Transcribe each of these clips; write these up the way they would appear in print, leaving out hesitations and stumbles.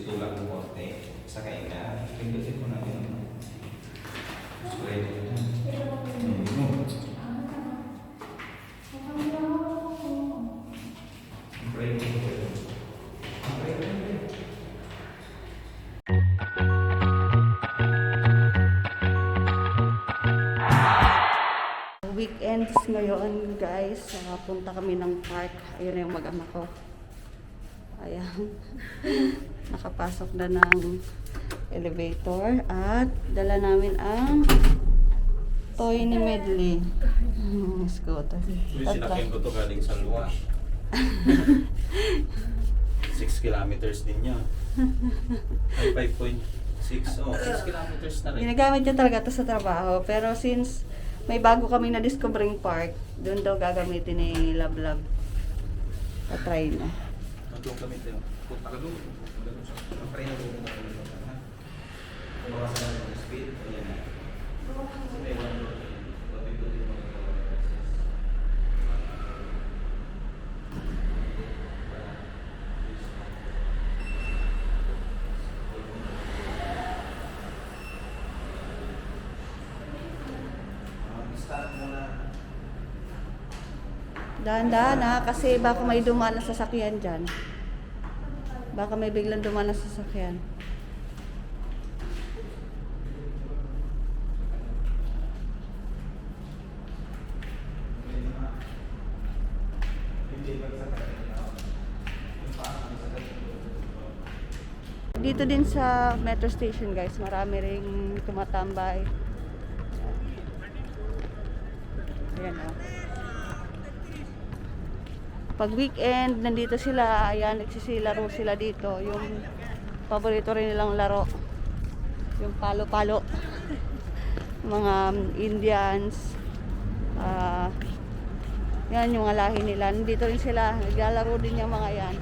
ito lang ng konti. Sa kaina, pindutin mo na yun. Spray ko na. Spray ko na. Weekends ngayon guys, punta kami ng park. Ayun na yung mag-ama ko. Ayan. Nakapasok na ng elevator at dala namin ang toy ni Medley. Scooter. Sinakyan ko to galing sa luwa. 6 kilometers din niya. Ay 5.6. Oh, 6 kilometers na rin. Ginagamit niya talaga ito sa trabaho. Pero since may bago kami na discovering park, doon daw gagamitin ni Lablab. Patry na. Nandun kami tayo. Punta ka doon. Pray na doon na kami. Bawasan natin yung speed. Ayan na. May one door. Pabigutin mo yung start muna. Dahan-dahan ha, kasi baka may dumaan na sasakyan dyan. Baka may biglang dumaan na sasakyan. Dito din sa metro station guys, marami ring tumatambay. Ayan o. Pag weekend, nandito sila, ayan, nagsisilaro sila dito. Yung paborito rin nilang laro. Yung palo-palo. Mga Indians. Yan yung alahin nila. Nandito rin sila, naglalaro din yung mga yan.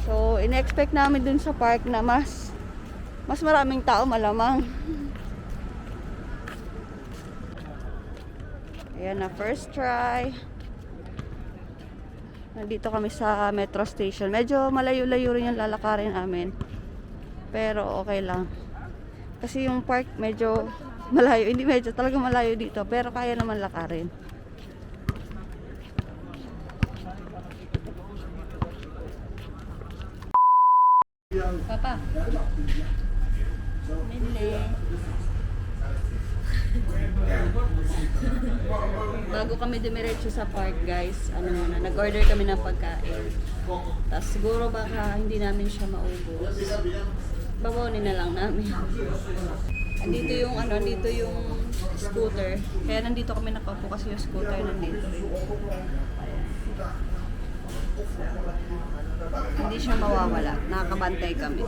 So, in-expect namin dun sa park na mas maraming tao malamang. Ayan na, first try. Nandito kami sa metro station. Medyo malayo-layo rin yung lalakarin namin. Pero okay lang. Kasi yung park medyo malayo. Hindi medyo, talaga malayo dito. Pero kaya naman lakarin. Papa. Midley. Bago kami dumiretso sa park guys, nag-order kami ng pagkain. Tapos siguro baka hindi namin siya maubos. Babawonin na lang namin. Andito yung scooter. Kaya nandito kami nakaupo kasi yung scooter nandito. Hindi siya mawawala. Nakakabantay kami.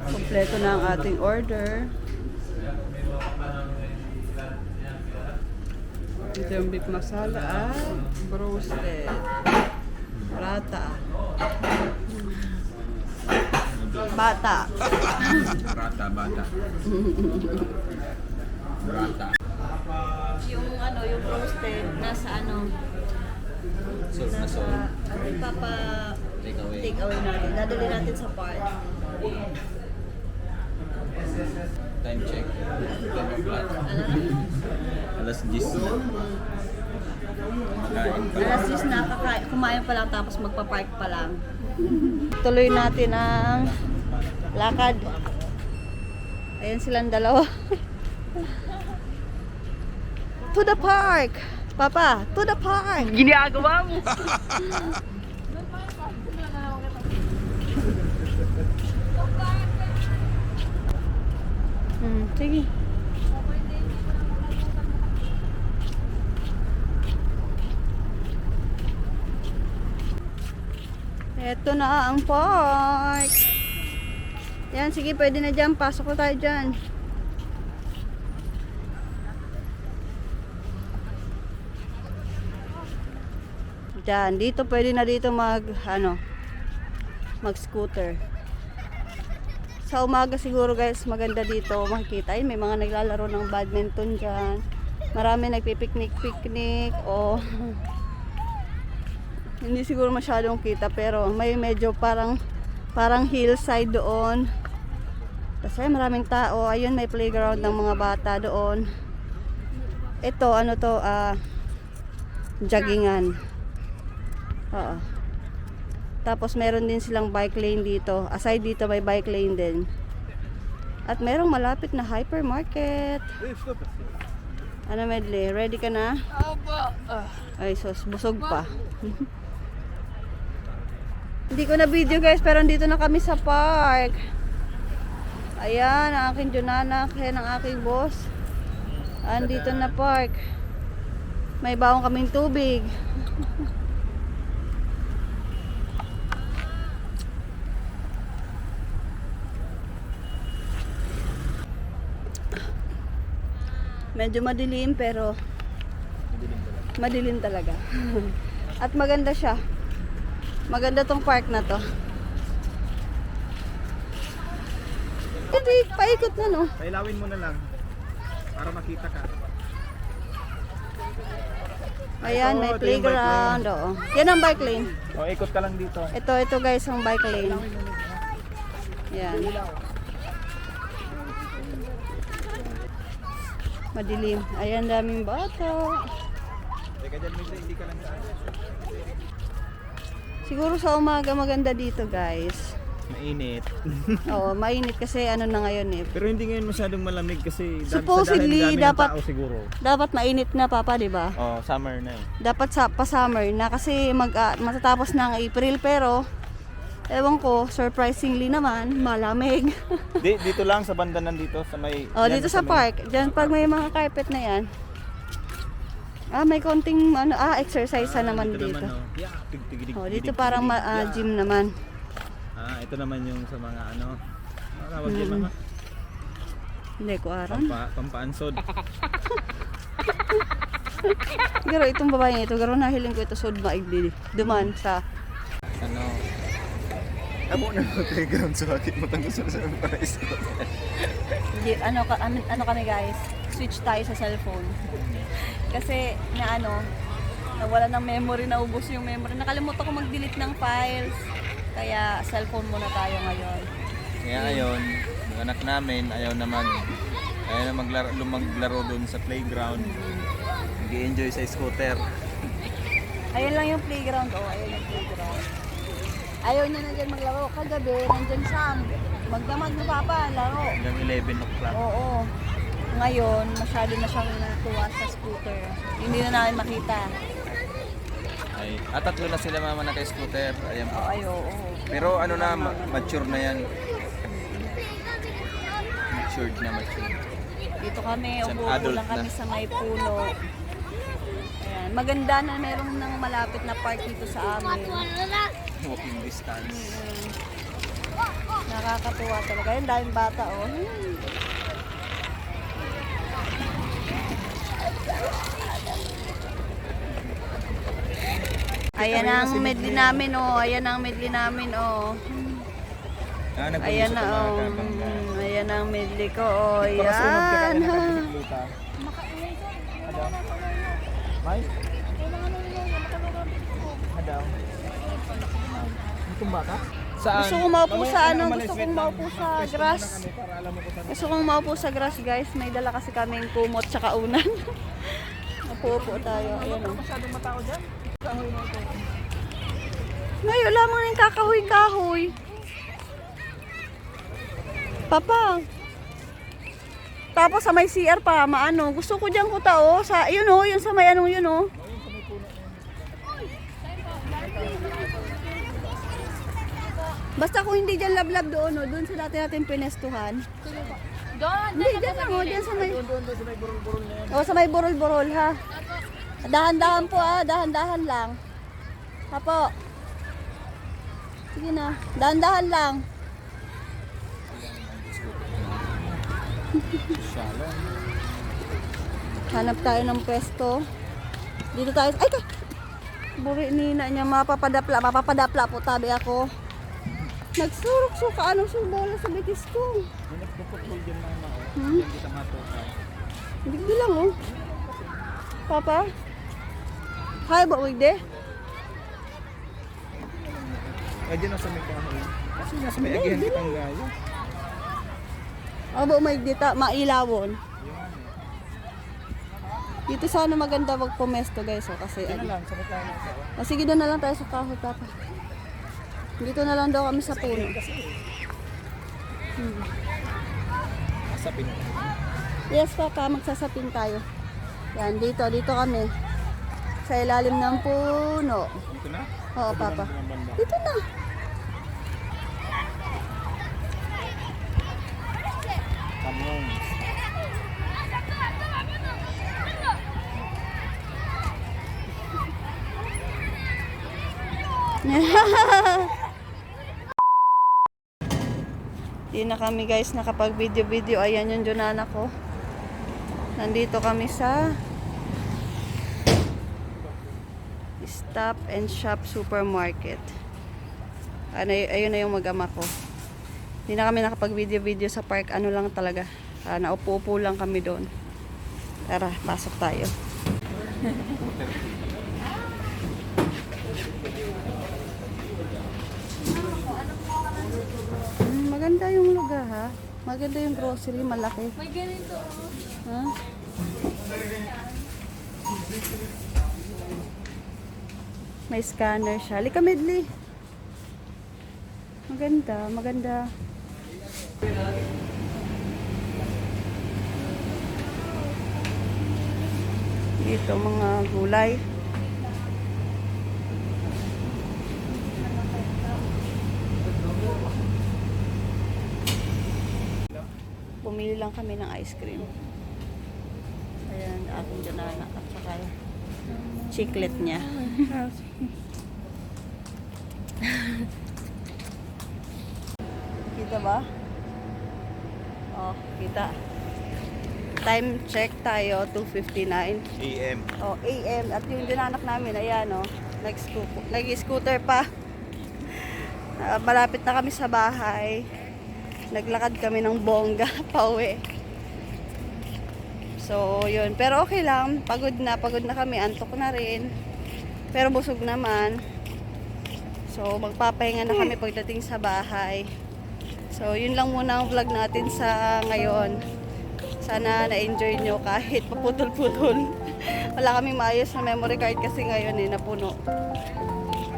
Kompleto na ang ating order. Ito yung beef masala at roasted. Rata. Bata. Rata. Rata. Yung roasted nasa So, take away natin. Dadali natin sa park. Time check. 10 o'clock. Alas 10. Alas 6 na kumain pa lang tapos magpa-park pa lang. Tuloy natin ang lakad. Ayan silang dalawa. To the park! Papa, to the park! Ginagawa mo! Sige. Ito na ang park. Yan, sige, pwede na dyan. Pasok na tayo dyan. Dyan, dito pwede na dito mag-scooter. Sa umaga siguro guys, maganda dito makikita. Ay, may mga naglalaro ng badminton dyan. Marami nagpipiknik-piknik o Hindi siguro masyadong kita pero may medyo parang hillside doon. Kasi maraming tao. Ayun, may playground ng mga bata doon. Ito, ano to, joggingan. Oo. Tapos meron din silang bike lane dito. Aside dito may bike lane din. At merong malapit na hypermarket. Ano Medley? Ready ka na? Ay, sus, busog pa. Hindi ko na video guys, pero andito na kami sa park. Ayan, ang aking Junana, kaya ng aking boss. Andito na park. May bawang kaming tubig. Medyo madilim pero madilim talaga. At maganda siya. Maganda tong park na to. Hindi, paikot na no. Pailawin mo na lang para makita ka. Ayan, may Ito yung playground. Oo. Yan ang bike lane. O, ikot ka lang dito. Ito guys, ang bike lane. Yan. Madilim. Ayan, daming bata. Teka dyan, hindi ka lang saan. Siguro sa umaga maganda dito guys. Mainit. Oo, mainit kasi ano na ngayon eh. Pero hindi ngayon masyadong malamig kasi Supposedly, sa dami ng dapat- tao siguro. Dapat mainit na papa, di ba? Oh, summer na eh. Dapat pa-summer na kasi matatapos na ang April pero ewan ko, surprisingly naman, malamig. Dito lang sa banda nandito sa may Oh, yan, dito sa may- park. Diyan pag may mga carpet na yan. May konting exercise naman dito dito. naman, oh. Yeah, tig-tig-tig- Oh, dito tig-tig- parang yeah. gym naman. Ito naman yung sa mga ano. Tawag yun mga Hindi ko aram. pampaansod. Pero itong babae ito, garo nahiling ko ito sud maigdi. Duman sa Ano? Amo na ng playground sa bakit mo tanong sa parais. ano kami guys, switch tayo sa cellphone. Kasi nawala ng memory, naubos yung memory. Nakalimutan ko mag-delete ng files. Kaya cellphone muna tayo ngayon. Kaya ayon, yung anak namin ayaw na maglaro doon sa playground. Nag-enjoy sa scooter. Ayun lang yung playground. Ayun yung playground. Ayaw niya na dyan maglaro. Kagabi, nandyan siya. Magdamag na papa, laro. Hanggang 11 o'clock. Oo. Ngayon, masyado na siyang natuwa sa scooter. Hindi na namin makita. Tatlo na sila mama naka-scooter. Ayan po. Oo. Pero ano na, mature na yan. Matured. Dito kami, Isang upo adult lang kami na. sa may puno. Ayan. Maganda na meron ng malapit na park dito sa amin. Walking distance. Nakakatuwa talaga. Yung daming bata, oh. Ayan ang medley namin, oh. Ayan ang medley namin, oh. Ayan na, oh. Ayan ang medley ko, oh. Ayan. May? Adaw. Itong bata? Saan? Gusto kong maupo sa gusto kong maupo sa grass. Gusto kong maupo sa grass, guys. May dala kasi kaming kumot tsaka unan. Upo tayo. Ayan, oh. Masyadong matao dyan? Kahoy na ito. Ngayon, lamang na yung kakahoy-kahoy. Papa. Tapos sa may CR pa, gusto ko dyan kuta, oh. Sa, yun, oh, yun sa may yun, oh. Basta kung hindi dyan lablab doon, oh, doon sa dati natin pinestuhan. Doon, Hindi, dyan lang, oh, dyan sa may... Doon sa may burol-burol na yan. Oh, sa may burol-burol, ha. Dahan-dahan po, dahan-dahan lang. Apo. Sige na, dahan-dahan lang. Hanap tayo ng pwesto. Dito tayo. Ay, buri nina niya, mapapadapla po tabi ako. Nagsurok-suka, anong bola sa bitis ko. May nagpuputbol dyan mama. Hmm? Diyan kita matukaw. Hindi lang, oh. Papa? Hi, ba, wigde? Ay, dyan nasa may kahoy. Kasi nasa may agihan kitang gaya. Abo may dita, mailawon. Dito sana maganda magpumesto guys, oh, kasi Ano lang, sa tayo lang sa sige doon na lang tayo sa kahoy, papa. Dito na lang daw kami sa puno. Asapin. Yes, papa, magsasapin tayo. Yan, dito kami. Sa ilalim ng puno. Ito na? Oo, papa. Dito na. Kamong. Di na kami guys nakapag video. Ayan yung Junana ko. Nandito kami sa Stop and Shop Supermarket. Ayun na yung mag-ama ko. Di na kami nakapag video sa park. Ano lang talaga. Naupo-upo lang kami doon. Tara, pasok tayo. Maganda yung lugar ha. Maganda yung grocery, malaki. May ganito. Ha? May scanner siya. Lika medley. Maganda. Dito mga gulay. Bumili lang kami ng ice cream. Ayan, aking Junana at saka chiclet niya. Kita ba? Oh, kita. Time check tayo, 2:59. AM. Oh, AM. At yung dinanak namin, ayan oh, nag-scooter pa. Malapit na kami sa bahay. Naglakad kami ng bongga pauwi. So, yun. Pero okay lang. Pagod na kami. Antok na rin. Pero busog naman. So, magpapahinga na kami pagdating sa bahay. So, yun lang muna ang vlog natin sa ngayon. Sana na-enjoy nyo kahit paputol-putol. Wala kaming maayos na memory card kasi ngayon napuno.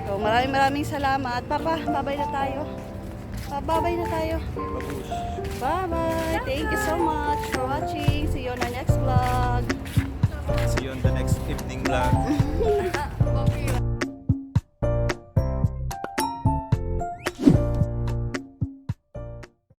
So, maraming salamat. Papa, babay na tayo. Babay na tayo. Bye-bye. Thank you so much for watching. See you on our next vlog. See you on the next evening vlog.